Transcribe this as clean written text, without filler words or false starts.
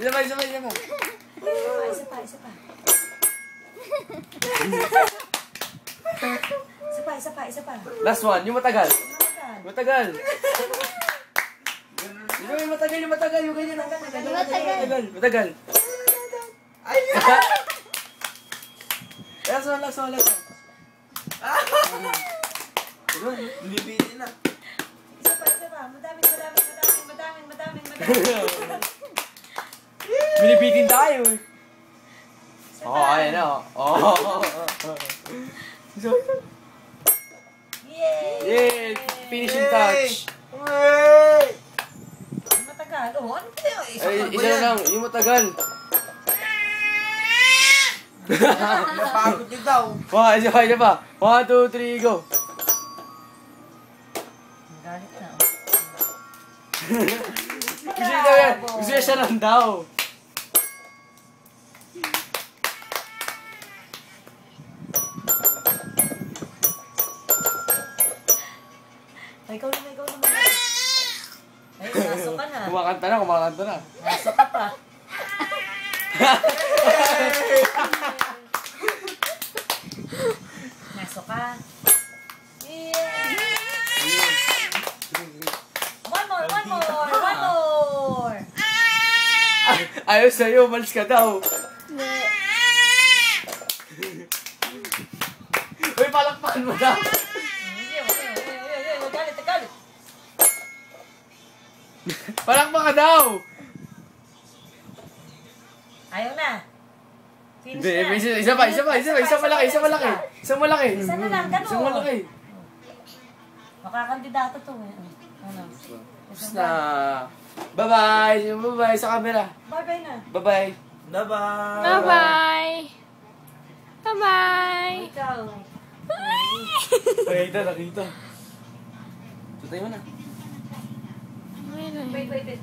Isa pa, isa pa, isa pa. Isa pa. Isa pa. Last one, yung matagal. Matagal. Matagal. Yung matagal, yung matagal. Yung ganyan. Matagal. Ay! Last one. Libitin na. Isa pa. Madaming. Binibitin tayo eh. Oo, ayan na. Oo. Yay! Finishing touch. Matagal. Oh, ano ba yun? Ay, isa lang. Yung matagal. Napagod niyo daw. Isa pa. 1, 2, 3, go. Galit na. Gusto niya siya lang daw. Ikaw naman. Ay, nasok ka na. Kumakanta na. Nasok ka pa. Nasok ka. One more. Ayaw sa'yo, malis ka daw. Uy, palakpakan mo daw. Galit. Palakpakan ka daw. Ayaw na. Hindi, isa pa. Isa malaki. Isa na lang, ganun. Isang malaki. Makakandidato to eh. Ano? Tapos na. Bye-bye sa camera. Bye-bye na. Bye-bye. Bye-bye. Bye-bye. Ikaw. Nakita. Tutay mo na. Wait. Wait.